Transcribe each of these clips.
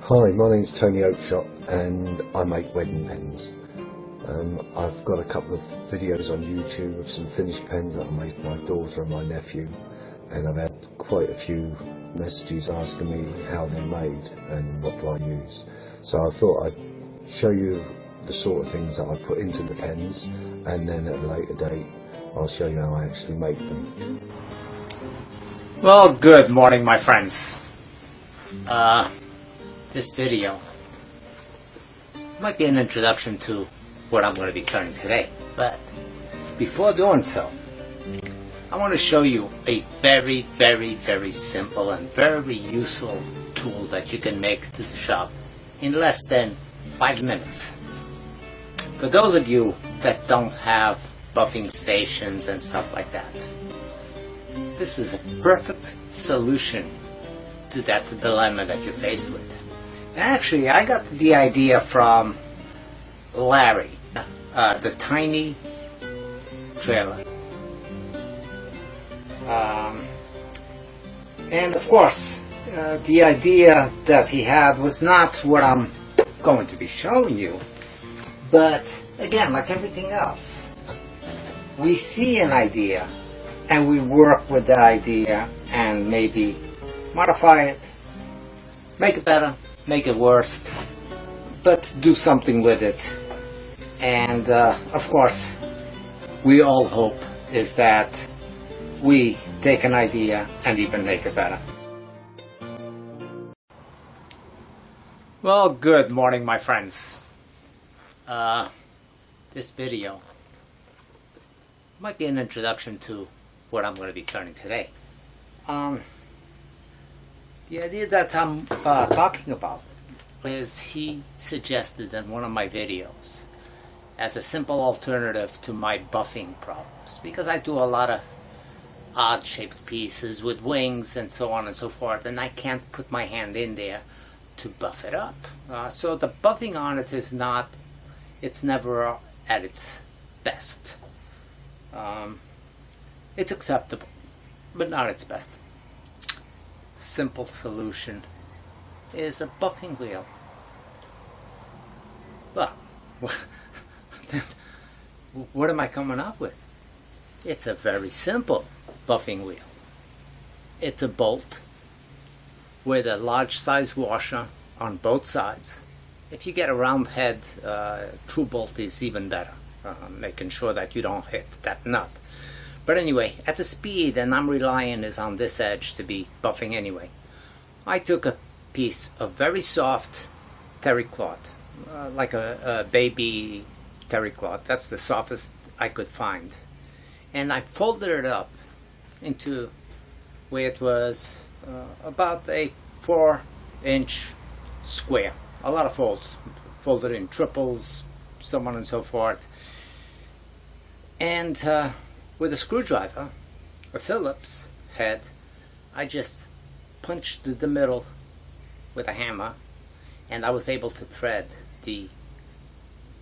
Hi, my name's Tony Oakshott and I make wedding pens. I've got a couple of videos on YouTube of some finished pens that I made for my daughter and my nephew, and I've had quite a few messages asking me how they're made and what do I use. So I thought I'd show you the sort of things that I put into the pens, and then at a later date I'll show you how I actually make them. Well, good morning, my friends. This video might be an introduction to what I'm going to be turning today, but before doing so, I want to show you a very simple and very useful tool that you can make to the shop in less than 5 minutes. For those of you that don't have buffing stations and stuff like that, this is a perfect solution to that dilemma that you're faced with. Actually, I got the idea from Larry, the tiny trailer. And of course, the idea that he had was not what I'm going to be showing you. But again, like everything else, we see an idea and we work with that idea and maybe modify it, make it better, make it worse, but do something with it. And of course, we all hope is that we take an idea and even make it better. Well, good morning, my friends. This video might be an introduction to what I'm going to be turning today. The idea that I'm talking about is he suggested in one of my videos as a simple alternative to my buffing problems, because I do a lot of odd shaped pieces with wings and so on and so forth, and I can't put my hand in there to buff it up. So the buffing on it is not, it's never at its best. It's acceptable, but not its best. Simple solution is a buffing wheel. Well, then what am I coming up with? It's a very simple buffing wheel. It's a bolt with a large size washer on both sides. If you get a round head, true bolt is even better, making sure that you don't hit that nut. But anyway, at the speed, and I'm relying is on this edge to be buffing anyway, I took a piece of very soft terry cloth, like a baby terry cloth. That's the softest I could find. And I folded it up into where it was about a 4-inch square. A lot of folds, folded in triples, so on and so forth. And with a screwdriver, a Phillips head, I just punched the middle with a hammer, and I was able to thread the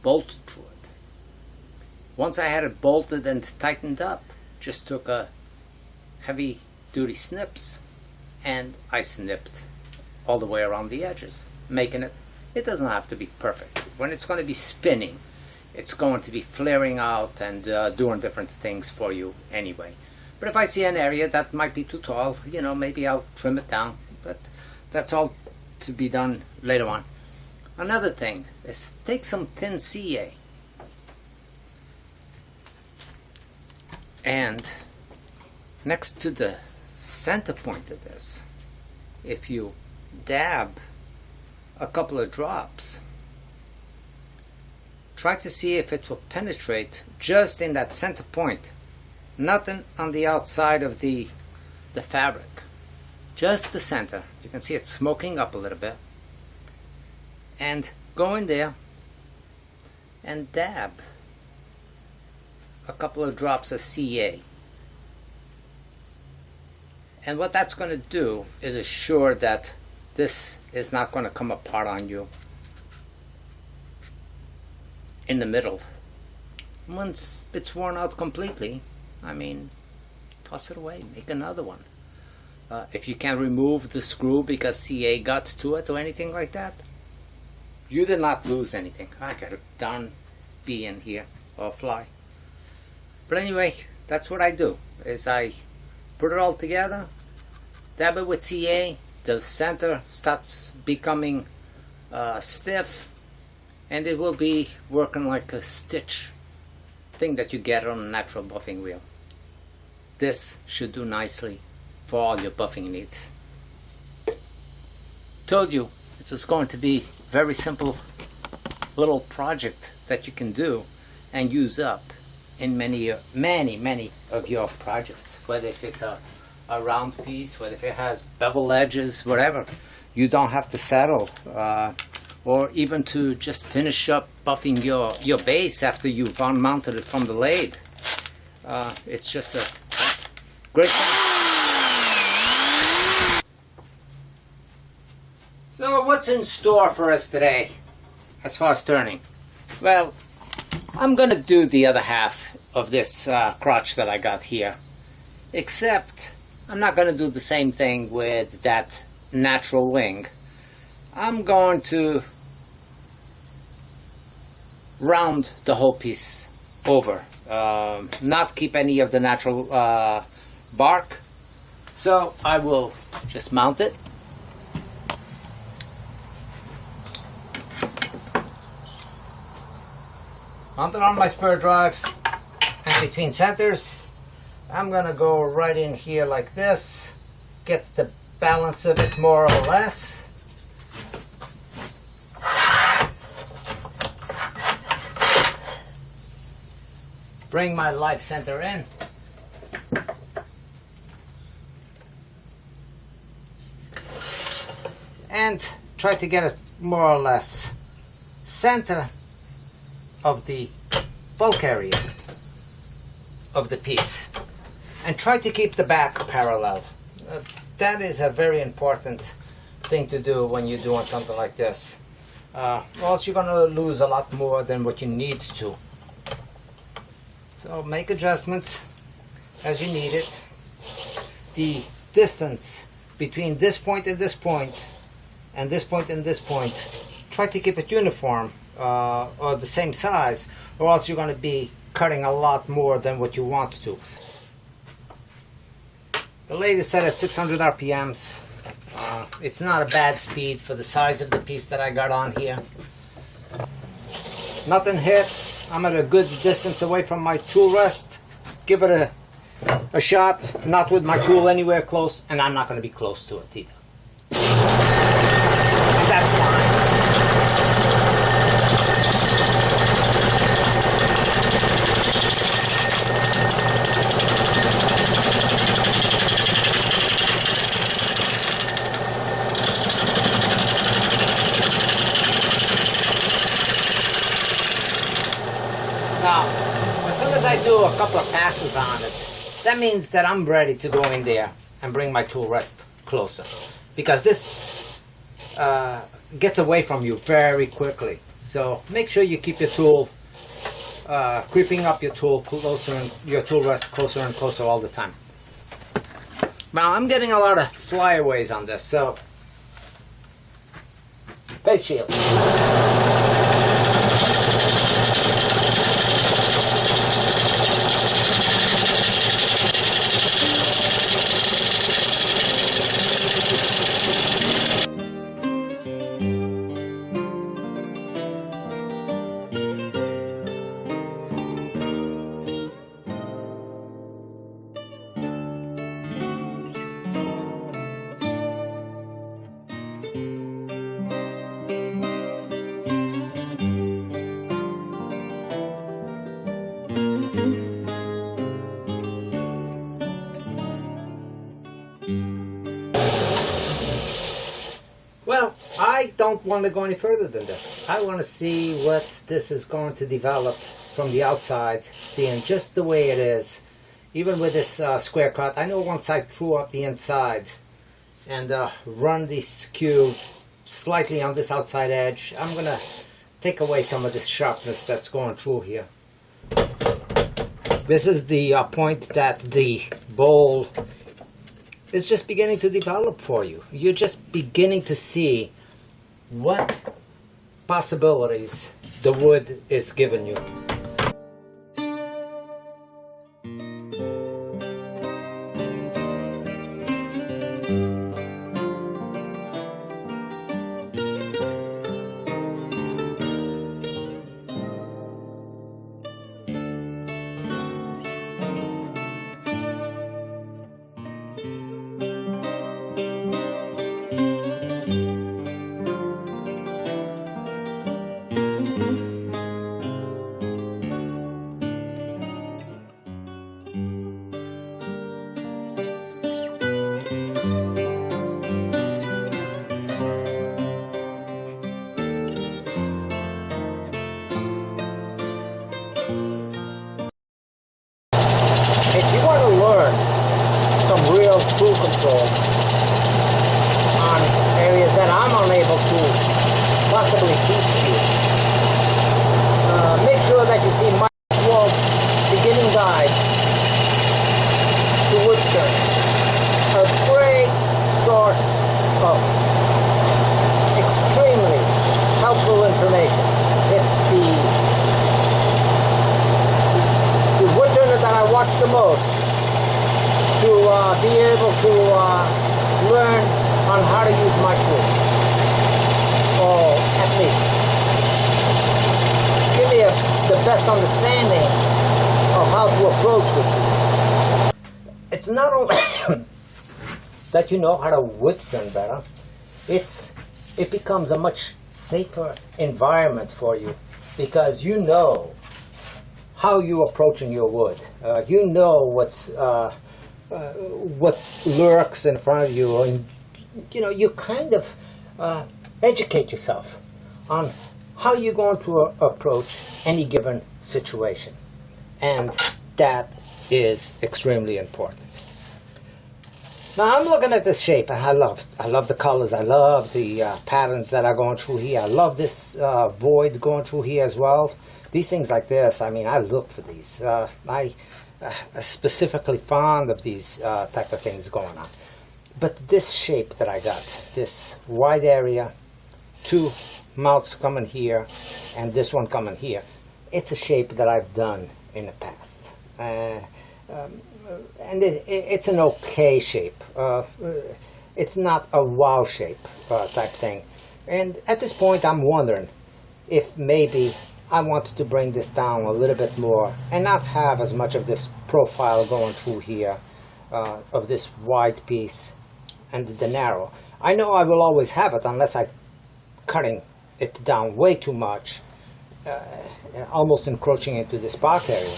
bolt through it. Once I had it bolted and tightened up, just took a heavy duty snips and I snipped all the way around the edges, making it doesn't have to be perfect. When it's going to be spinning, it's going to be flaring out and doing different things for you anyway. But if I see an area that might be too tall, maybe I'll trim it down. But that's all to be done later on. Another thing is take some thin CA and next to the center point of this, if you dab a couple of drops, try to see if it will penetrate just in that center point, nothing on the outside of the fabric, just the center. You can see it smoking up a little bit, and go in there and dab a couple of drops of CA. And what that's going to do is assure that this is not going to come apart on you in the middle. Once it's worn out completely, toss it away, make another one. If you can remove the screw because CA got to it or anything like that, you did not lose anything. I got a darn bee in here, or fly. But anyway, that's what I do, is I put it all together, dab it with CA, the center starts becoming stiff, and it will be working like a stitch thing that you get on a natural buffing wheel. This should do nicely for all your buffing needs. Told you it was going to be very simple little project that you can do and use up in many of your projects, whether if it's a round piece, whether if it has bevel edges, whatever. You don't have to settle, or even to just finish up buffing your base after you've unmounted it from the lathe. It's just a great thing. So what's in store for us today as far as turning? Well, I'm gonna do the other half of this crotch that I got here, except I'm not gonna do the same thing with that natural wing. I'm going to round the whole piece over, not keep any of the natural bark. So I will just mount it. Mount it on my spur drive, and between centers I'm gonna go right in here like this, get the balance of it more or less. Bring my live center in. And try to get it more or less center of the bulk area of the piece, and try to keep the back parallel. That is a very important thing to do when you're doing something like this, or else you're going to lose a lot more than what you need to. So make adjustments as you need it. The distance between this point and this point, and this point and this point, try to keep it uniform, or the same size, or else you're going to be cutting a lot more than what you want to. The lathe is set at 600 RPMs. It's not a bad speed for the size of the piece that I got on here. Nothing hits. I'm at a good distance away from my tool rest. Give it a shot, not with my tool anywhere close, and I'm not going to be close to it either. And that's fine. Now, as soon as I do a couple of passes on it, that means that I'm ready to go in there and bring my tool rest closer, because this gets away from you very quickly. So make sure you keep your tool, creeping up your tool closer, and your tool rest closer and closer all the time. Now I'm getting a lot of flyaways on this, so face shield. Well, I don't want to go any further than this. I want to see what this is going to develop from the outside, being just the way it is. Even with this square cut, I know once I threw up the inside and run the skew slightly on this outside edge, I'm going to take away some of this sharpness that's going through here. This is the point that the bowl is just beginning to develop for you. You're just beginning to see what possibilities the wood is giving you. If you want to learn some real tool control on areas that I'm unable to possibly teach you, make sure that you see Mike Wolf's beginning guide to woodturning. A great source of extremely helpful information. It's the woodturner that I watch the most to be able to learn on how to use my tool, or at least give me the best understanding of how to approach it. It's not only that you know how to woodturn better, it becomes a much safer environment for you, because you know how you're approaching your wood. You know what lurks in front of you, and you kind of educate yourself on how you're going to approach any given situation, and that is extremely important. Now I'm looking at this shape, and I love the colors. I love the patterns that are going through here. I love this void going through here as well. These things like this, I mean, I look for these. I specifically fond of these type of things going on. But this shape that I got, this wide area, two mouths coming here, and this one coming here, it's a shape that I've done in the past. And it's an okay shape. It's not a wow shape type thing. And at this point, I'm wondering if maybe I want to bring this down a little bit more and not have as much of this profile going through here of this wide piece and the narrow. I know I will always have it unless I'm cutting it down way too much, almost encroaching into this bark area.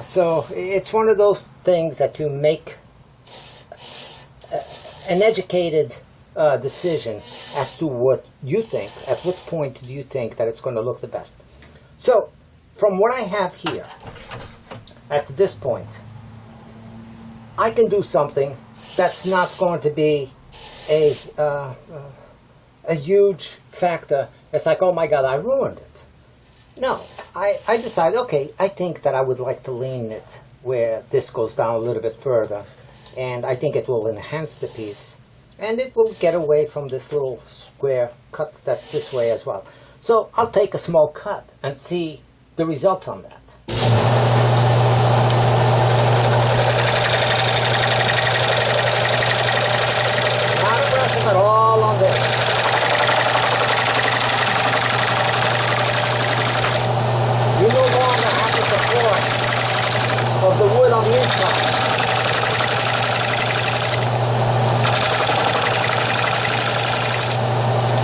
So it's one of those things that you make an educated decision as to what you think, at what point do you think that it's going to look the best. So from what I have here, at this point, I can do something that's not going to be a huge factor. It's like, oh my God, I ruined it. No, I decided, okay, I think that I would like to lean it where this goes down a little bit further, and I think it will enhance the piece, and it will get away from this little square cut that's this way as well. So I'll take a small cut and see the results on that. Not aggressive at all on this. You no longer have the support of the wood on the inside.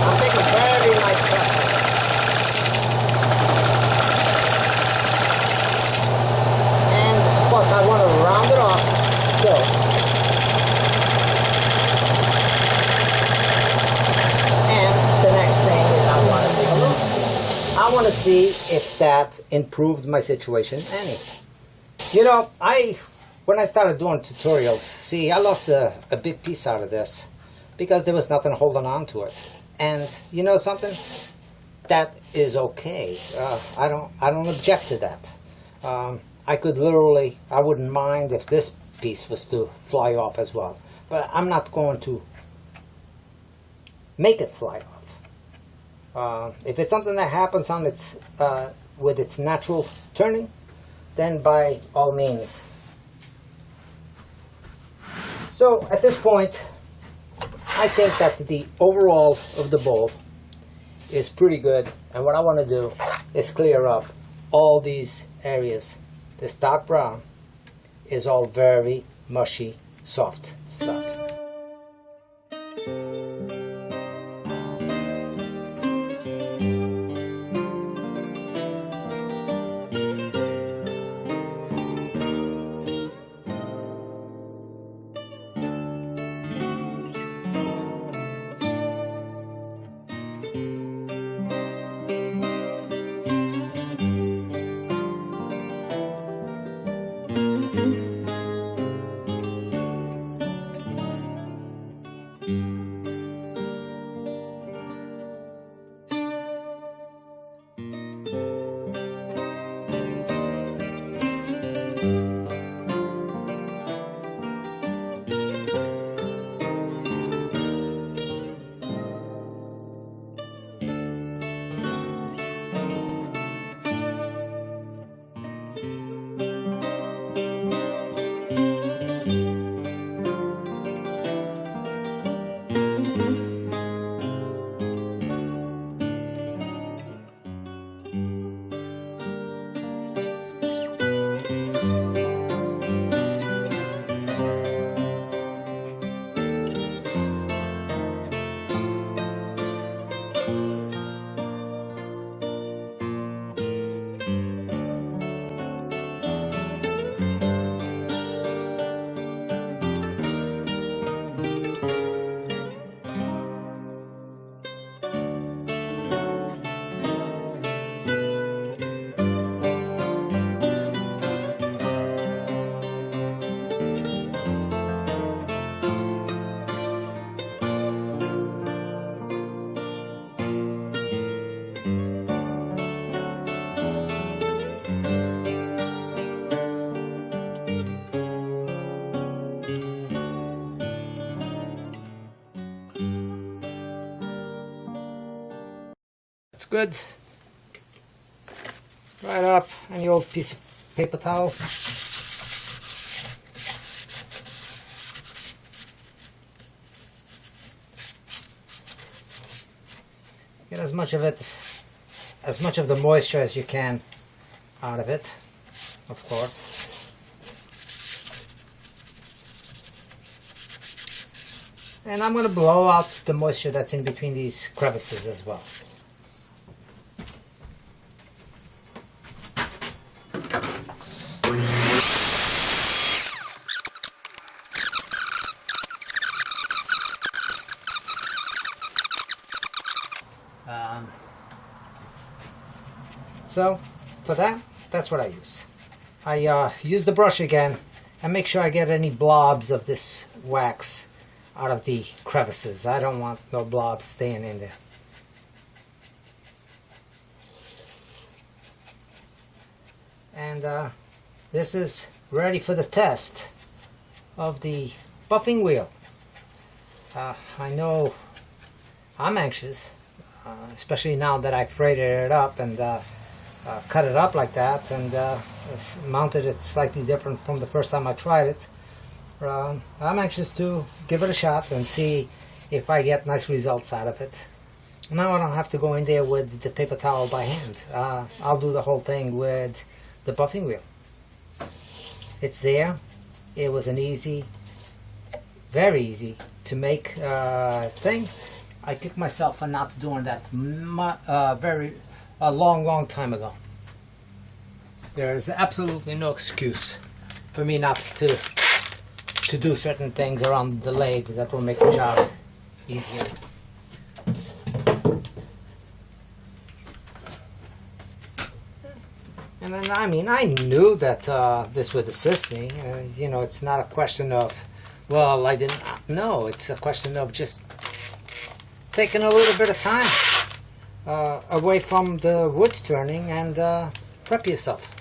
I'm taking very nice cuts. And of course I want to round it off still. And the next thing is I want to take a look. I want to see if that improved my situation any. You know, when I started doing tutorials, see, I lost a big piece out of this because there was nothing holding on to it. And you know something? That is okay. I don't object to that. I wouldn't mind if this piece was to fly off as well. but I'm not going to make it fly off. If it's something that happens on its with its natural turning, then by all means. So at this point, I think that the overall of the bowl is pretty good, and what I want to do is clear up all these areas. This dark brown is all very mushy, soft stuff. It's good. Right up on the old piece of paper towel. Get as much of it, as much of the moisture as you can out of it, of course. And I'm going to blow out the moisture that's in between these crevices as well. So for that, that's what I use. I use the brush again and make sure I get any blobs of this wax out of the crevices. I don't want no blobs staying in there. And this is ready for the test of the buffing wheel. I know I'm anxious, especially now that I've freighted it up and cut it up like that and mounted it slightly different from the first time I tried it. I'm anxious to give it a shot and see if I get nice results out of it. Now I don't have to go in there with the paper towel by hand. I'll do the whole thing with the buffing wheel. It's there. It was an easy, very easy to make thing. I kick myself for not doing that a long time ago. There is absolutely no excuse for me not to do certain things around the lathe that will make the job easier. And then, I mean, I knew that this would assist me. You know, it's not a question of, well, I didn't know. It's a question of just taking a little bit of time away from the wood turning and prep yourself.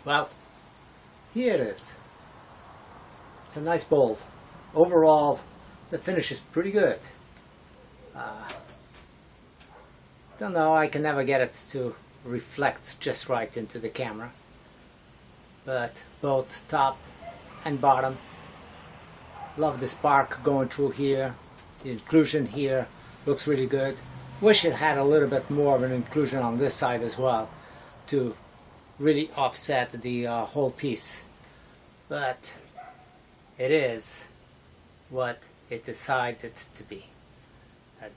Well, here it is. It's a nice bowl. Overall, the finish is pretty good. Don't know, I can never get it to reflect just right into the camera. But both top and bottom. Love the spark going through here. The inclusion here looks really good. Wish it had a little bit more of an inclusion on this side as well to really offset the whole piece. But it is what it decides it to be.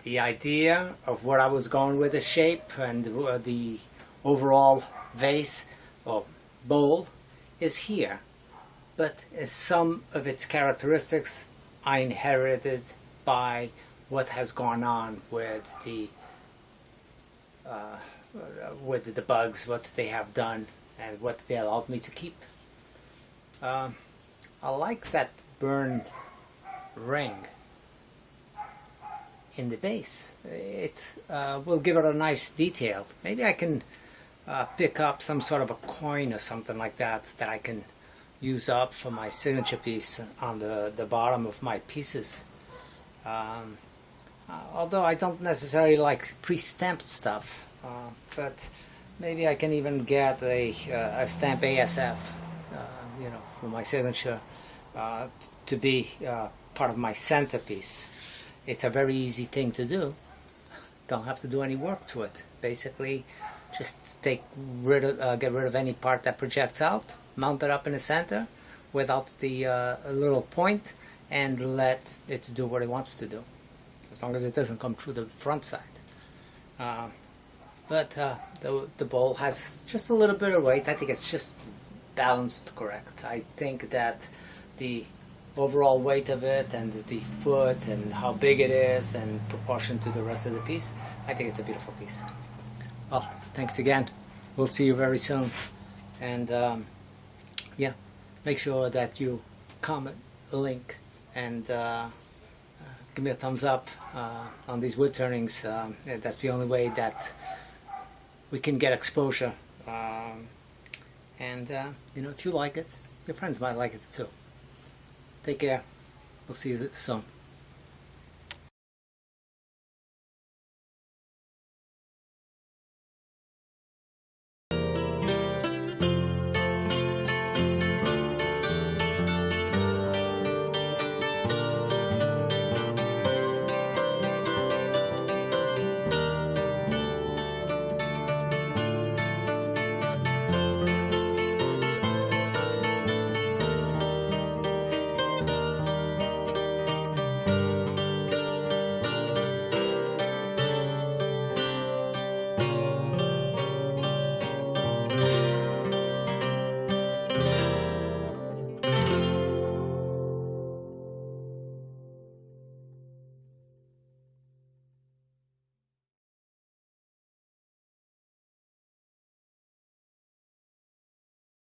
The idea of what I was going with the shape and the overall vase or bowl is here, but some of its characteristics I inherited by what has gone on with the bugs, what they have done, and what they allowed me to keep. I like that burn ring in the base. It will give it a nice detail. Maybe I can pick up some sort of a coin or something like that that I can use up for my signature piece on the bottom of my pieces. Although I don't necessarily like pre-stamped stuff, but maybe I can even get a stamp ASF, you know, for my signature to be part of my centerpiece. It's a very easy thing to do. Don't have to do any work to it. Basically, just get rid of any part that projects out, mount it up in the center without the little point, and let it do what it wants to do, as long as it doesn't come through the front side. But the bowl has just a little bit of weight. I think it's just balanced correct. I think that the overall weight of it and the foot and how big it is in proportion to the rest of the piece, I think it's a beautiful piece. Well, thanks again. We'll see you very soon. And yeah, make sure that you comment, link, and give me a thumbs up on these wood turnings. That's the only way that we can get exposure. And you know, if you like it, your friends might like it too. Take care. We'll see you soon.